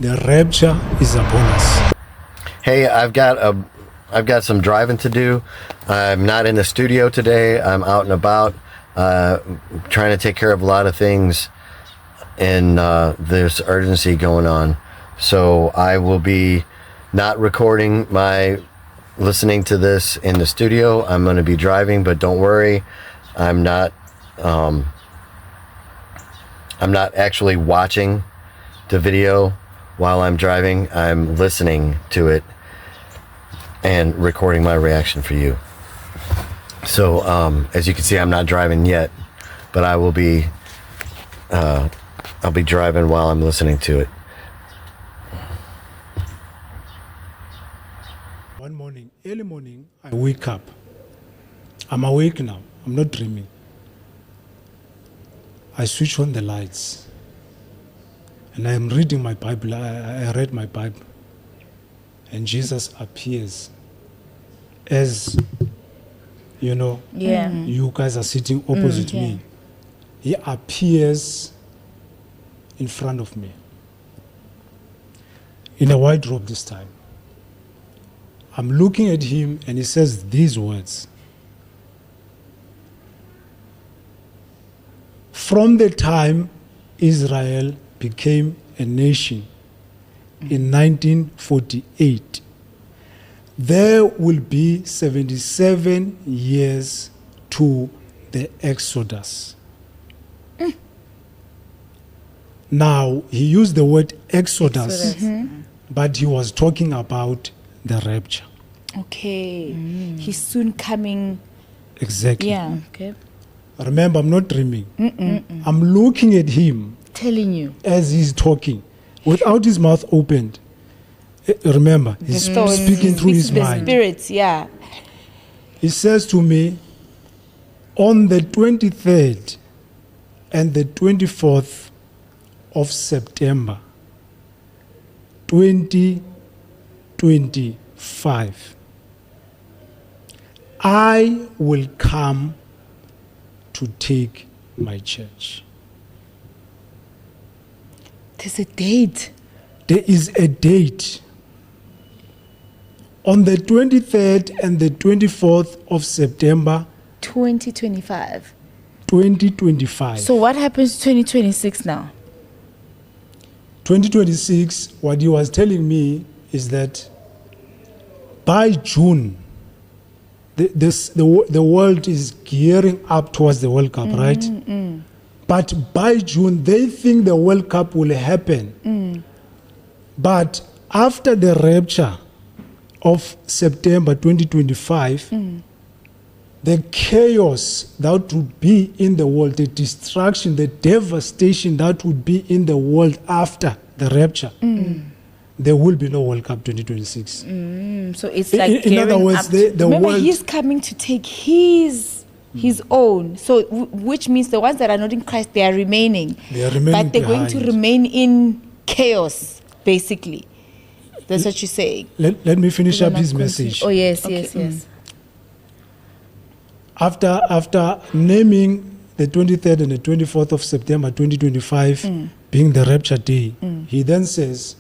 The rapture is upon us. Hey, I've got some driving to do. I'm not in the studio today. I'm out and about, trying to take care of a lot of things, and there's urgency going on. So I will be not recording my listening to this in the studio. I'm going to be driving, but don't worry, I'm not actually watching the video while I'm driving. I'm listening to it and recording my reaction for you. So as you can see, I'm not driving yet, but I will be I'll be driving while I'm listening to it. One morning, early morning, I wake up. I'm awake now. I'm not dreaming. I switch on the lights. And I am reading my Bible. I read my Bible. And Jesus appears as, you guys are sitting opposite me. He appears in front of me. In a white robe this time. I'm looking at him and he says these words. From the time Israel became a nation in 1948, there will be 77 years to the Exodus. Now, he used the word Exodus. But he was talking about the rapture. Okay. He's soon coming. Exactly. Yeah. Okay. Remember, I'm not dreaming. I'm looking at him. Telling you. As he's talking, without his mouth opened. Remember, he's speaking through his mind. The spirits, yeah. He says to me, on the 23rd and the 24th of September, 2025, I will come to take my church. There's a date. There is a date. On the 23rd and the 24th of September, 2025. 2025. So what happens 2026 now? 2026, what he was telling me is that by June, the world is gearing up towards the World Cup, right? But by June, they think the World Cup will happen. But after the rapture of September 2025, the chaos that would be in the world, the destruction, the devastation that would be in the world after the rapture, there will be no World Cup 2026. So it's like in other words, the remember, world, he's coming to take his own. So which means the ones that are not in Christ, they are remaining. But they're going to remain in chaos, basically. That's what you're saying. Let me finish up his message. Oh, yes, okay. yes. After naming the 23rd and the 24th of September 2025 being the rapture day, he then says,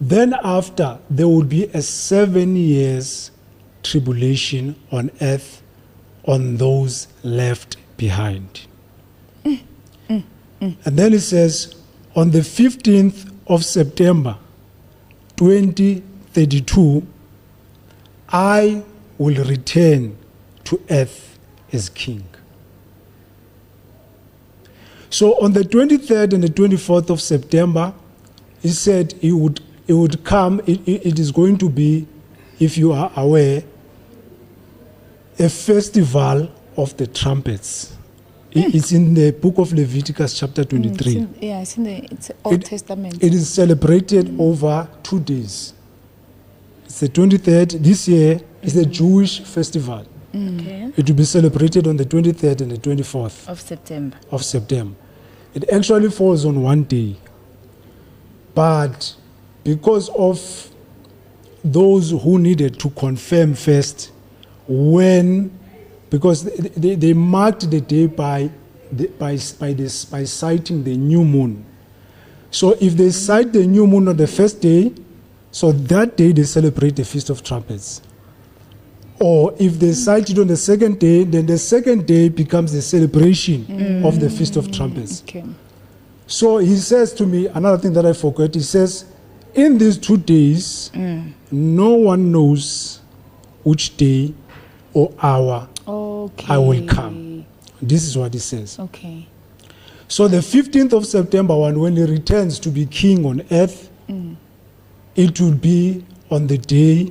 then after there will be a 7 years tribulation on earth on those left behind. And then he says, on the 15th of September 2032, I will return to earth as king. So on the 23rd and the 24th of September, he said he would come. It is going to be, if you are aware, a festival of the trumpets. It's in the book of Leviticus chapter 23. It's in the Old Testament. It is celebrated over 2 days. It's the 23rd. This year is the Jewish festival. Okay. It will be celebrated on the 23rd and the 24th of September. It actually falls on one day. But because of those who needed to confirm first because they marked the day by sighting the new moon. So if they sight the new moon on the first day, so that day they celebrate the Feast of Trumpets. Or if they sight it on the second day, then the second day becomes the celebration of the Feast of Trumpets. Okay. So he says to me, another thing that I forgot, he says, in these 2 days, no one knows which day or hour Okay. I will come. This is what he says. Okay. So the 15th of September, when he returns to be king on earth, it will be on the day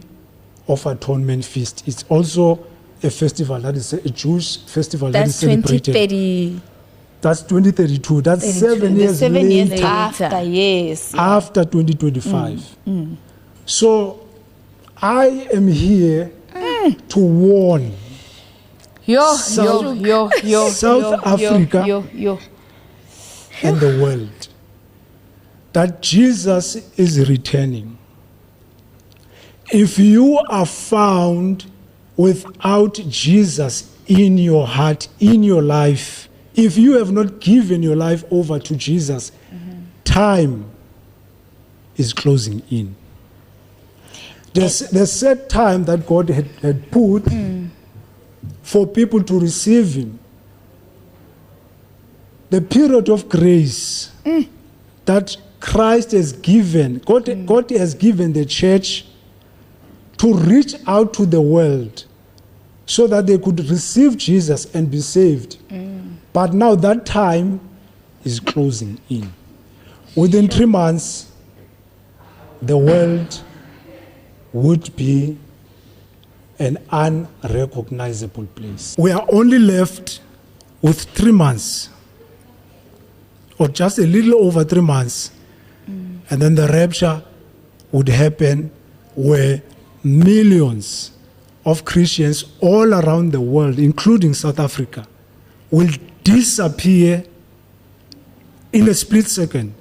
of Atonement Feast. It's also a festival, that is a Jewish festival that is That's celebrated. 2030. That's 2032. That's 7 years 7 years later, after, yes. after 2025. So I am here to warn South Africa and the world that Jesus is returning. If you are found without Jesus in your heart, in your life, if you have not given your life over to Jesus, time is closing in. The set time that God had put for people to receive Him, the period of grace that Christ has given, God has given the church to reach out to the world so that they could receive Jesus and be saved. But now that time is closing in. Within 3 months, the world would be an unrecognizable place. We are only left with 3 months, or just a little over 3 months, and then the rapture would happen, where millions of Christians all around the world, including South Africa, will disappear in a split second.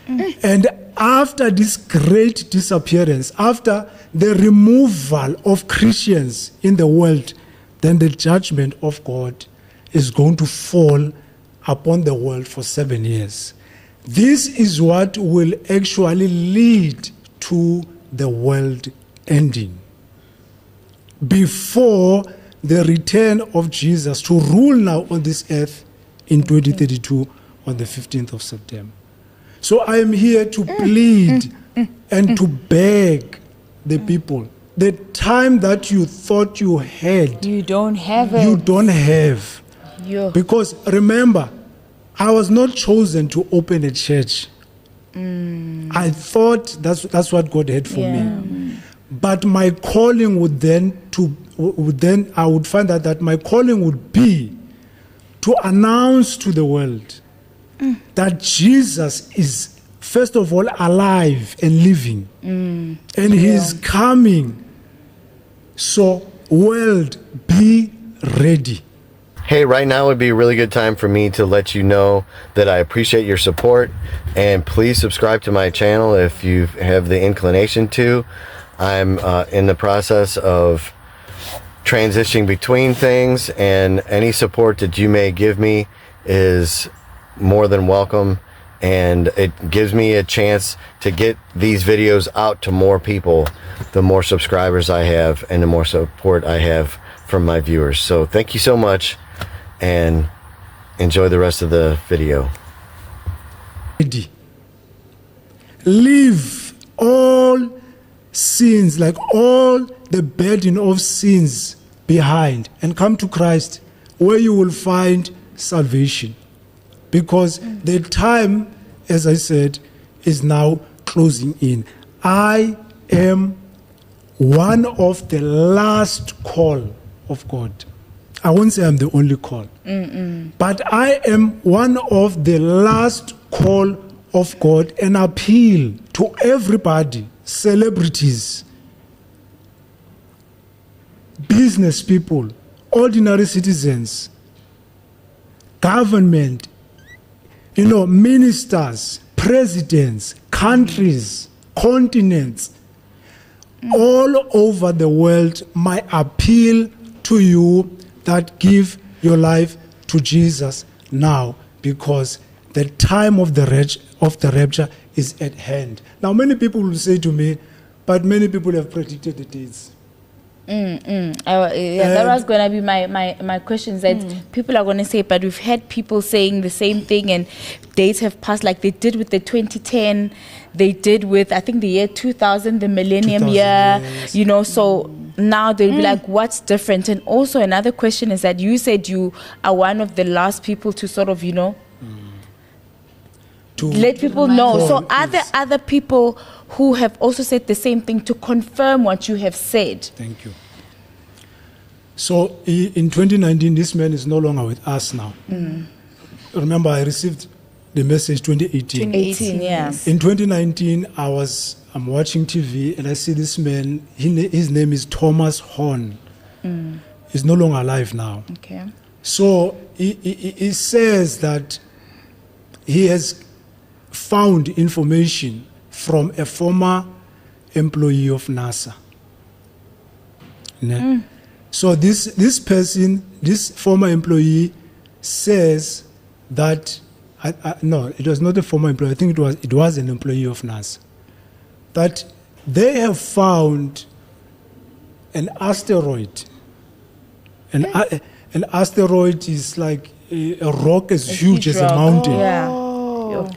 And after this great disappearance, after the removal of Christians in the world, then the judgment of God is going to fall upon the world for 7 years. This is what will actually lead to the world ending before the return of Jesus to rule now on this earth in 2032 on the 15th of September. So I am here to plead and to beg the people. The time that you thought you had, You don't have it. you don't have. Because remember, I was not chosen to open a church. I thought that's what God had for me. But my calling would then I would find out that my calling would be to announce to the world that Jesus is first of all alive and living, and He is coming. So world, be ready. Hey, right now would be a really good time for me to let you know that I appreciate your support, and please subscribe to my channel if you have the inclination to. I'm in the process of transitioning between things, and any support that you may give me is more than welcome, and it gives me a chance to get these videos out to more people the more subscribers I have and the more support I have from my viewers. So thank you so much, and enjoy the rest of the video. Leave all sins, like all the burden of sins behind, and come to Christ, where you will find salvation. Because the time, as I said, is now closing in. I am one of the last call of God. I won't say I'm the only call, but I am one of the last call of God, and appeal to everybody, celebrities, business people, ordinary citizens, government, ministers, presidents, countries, continents, all over the world. My appeal to you that give your life to Jesus now, because the time of the of the rapture is at hand. Now, many people will say to me, but many people have predicted the dates. That was going to be my question. That people are going to say, but we've had people saying the same thing, and dates have passed, like they did with the 2010, they did with, I think, the year 2000, the millennium 2000, year, yes. you know. So now they'll be like, what's different? And also another question is that you said you are one of the last people to sort of, you know, To let people know. call, So are there yes. other people who have also said the same thing to confirm what you have said? Thank you. So in 2019, this man is no longer with us now. Remember, I received the message 2018. 18, yeah. In 2019, I'm watching TV and I see this man. His name is Thomas Horn. He's no longer alive now. Okay. So he says that he has found information from a former employee of NASA. Ne? So this person, this former employee, says that no, it was not a former employee. I think it was an employee of NASA. That they have found an asteroid. An asteroid is like a rock as huge as a rock. mountain. Yeah. Oh.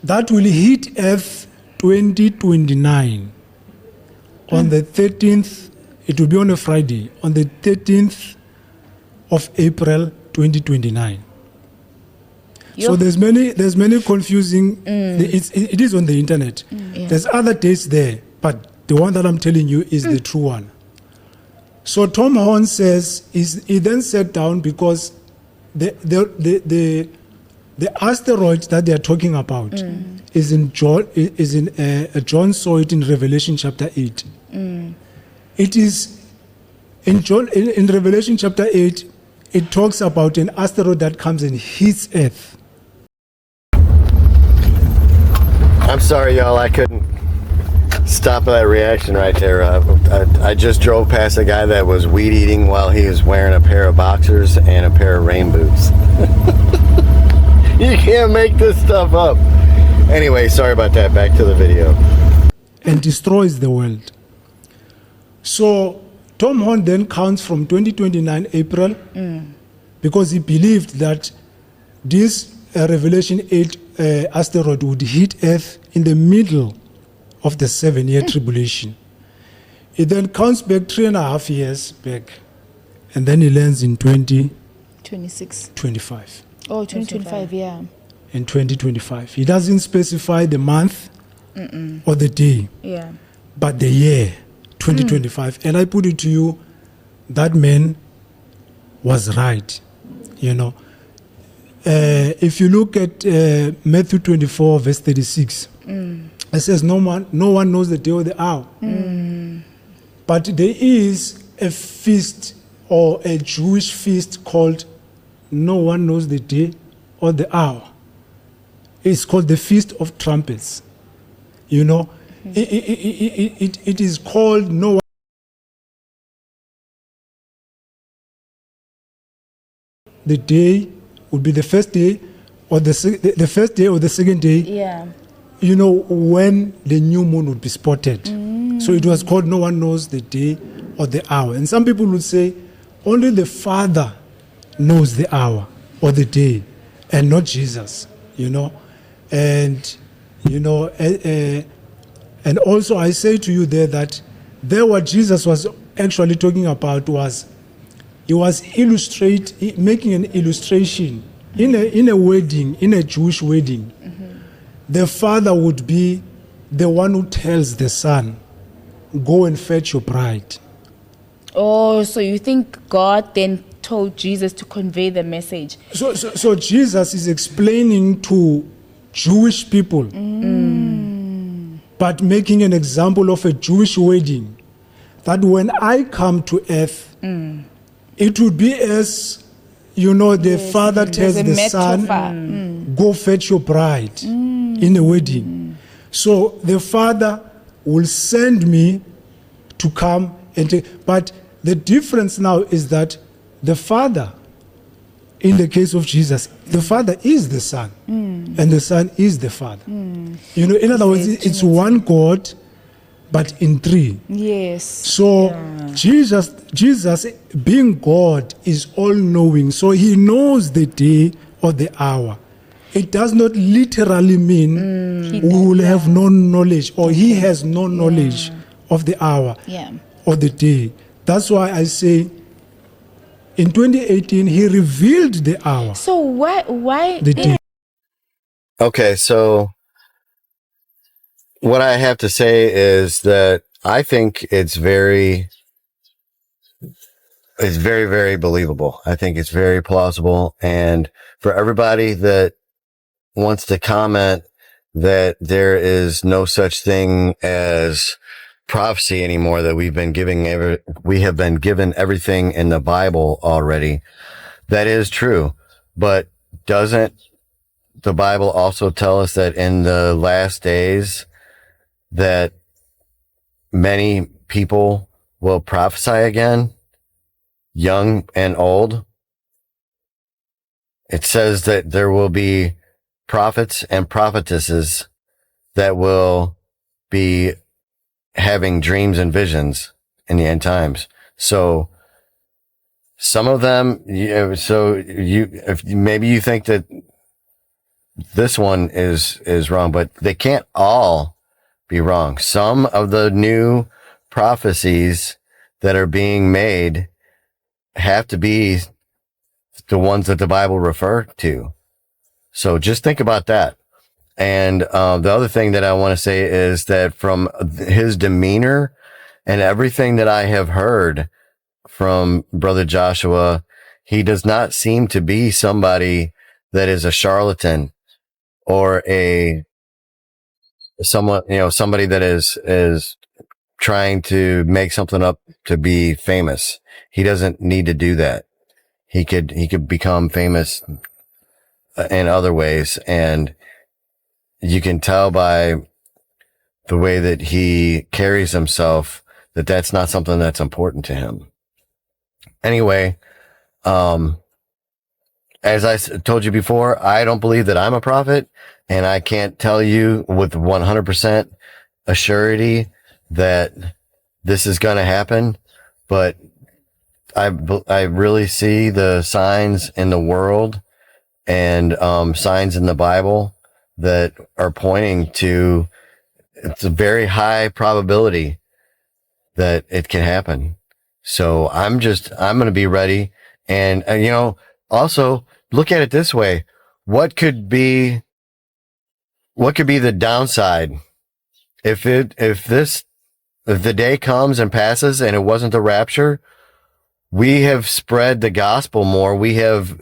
That will hit Earth 2029 on the 13th. It will be on a Friday, on the 13th of April 2029. So there's many confusing. It is on the internet. Yeah. There's other dates there, but the one that I'm telling you is the true one. So Tom Horn says he then sat down because the asteroid that they are talking about is in John saw it in Revelation chapter 8. It is in Revelation chapter 8. It talks about an asteroid that comes and hits Earth. I'm sorry, y'all. I couldn't stop that reaction right there. I just drove past a guy that was weed eating while he was wearing a pair of boxers and a pair of rain boots. You can't make this stuff up. Anyway, sorry about that. Back to the video. And destroys the world. So Tom Horn then counts from 2029 April because he believed that this Revelation 8 asteroid would hit Earth in the middle of the 7-year tribulation. He then counts back 3.5 years back, and then he lands in 26. 2025. Oh, 2025, yeah. In 2025. He doesn't specify the month or the day, Yeah. but the year, 2025. And I put it to you, that man was right, you know. If you look at Matthew 24, verse 36, it says, no one knows the day or the hour. But there is a feast or a Jewish feast called no one knows the day or the hour. It's called the Feast of Trumpets. You know, it is called no one. The day would be the first day or the first day or the second day. Yeah. You know, when the new moon would be spotted. So it was called no one knows the day or the hour. And some people would say only the Father knows the hour or the day and not Jesus, you know. And, you know, and also I say to you there that there what Jesus was actually talking about was, he was making an illustration in a wedding, in a Jewish wedding. The father would be the one who tells the son, go and fetch your bride. Oh, so you think God then told Jesus to convey the message? So Jesus is explaining to Jewish people, but making an example of a Jewish wedding, that when I come to earth, it would be as, you know, the father tells a the metaphor. son, go fetch your bride in a wedding. So the father will send me to come and take. But the difference now is that the father in the case of Jesus, the Father is the Son, and the Son is the Father. You know, in other words, it's one God, but in three. Yes. So Jesus being God is all-knowing. So he knows the day or the hour. It does not literally mean we will have no knowledge, or he has no knowledge of the hour or the day. That's why I say in 2018 he revealed the hour. So why the day. Okay, so what I have to say is that I think it's very, very believable. I think it's very plausible. And for everybody that wants to comment that there is no such thing as prophecy anymore, that we have been given everything in the Bible already, that is true. But doesn't the Bible also tell us that in the last days that many people will prophesy again, young and old? It says that there will be prophets and prophetesses that will be having dreams and visions in the end times. So some of them, if maybe you think that this one is wrong, but they can't all be wrong. Some of the new prophecies that are being made have to be the ones that the Bible refer to. So just think about that. And the other thing that I want to say is that from his demeanor and everything that I have heard from Brother Joshua, he does not seem to be somebody that is a charlatan or somebody that is trying to make something up to be famous. He doesn't need to do that. He could become famous in other ways, and you can tell by the way that he carries himself that that's not something that's important to him. Anyway, as I told you before, I don't believe that I'm a prophet, and I can't tell you with 100% assurity that this is going to happen, but I really see the signs in the world and signs in the Bible that are pointing to it's a very high probability that it can happen. So I'm going to be ready. And, also look at it this way. What could be the downside if the day comes and passes and it wasn't the rapture? We have spread the gospel more. We have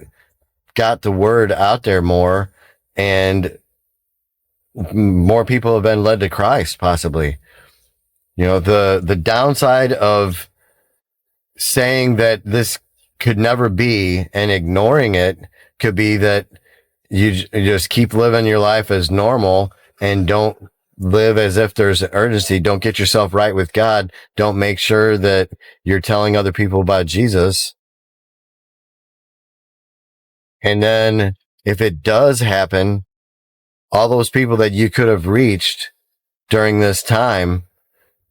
got the word out there more, and more people have been led to Christ, possibly. The downside of saying that this could never be and ignoring it could be that you just keep living your life as normal and don't live as if there's an urgency. Don't get yourself right with God. Don't make sure that you're telling other people about Jesus. And then if it does happen, all those people that you could have reached during this time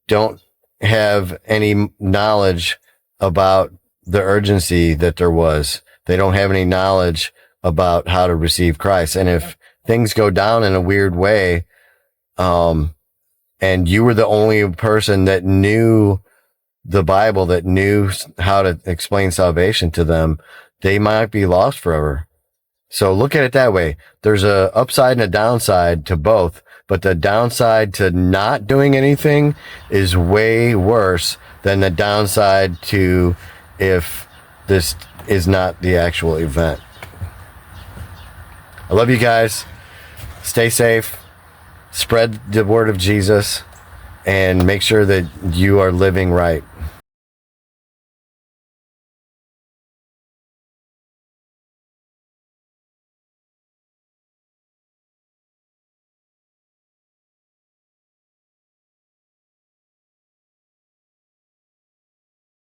don't have any knowledge about the urgency that there was. They don't have any knowledge about how to receive Christ. And if things go down in a weird way, and you were the only person that knew the Bible, that knew how to explain salvation to them, they might be lost forever. So look at it that way. There's a upside and a downside to both, but the downside to not doing anything is way worse than the downside to if this is not the actual event. I love you guys. Stay safe. Spread the word of Jesus and make sure that you are living right.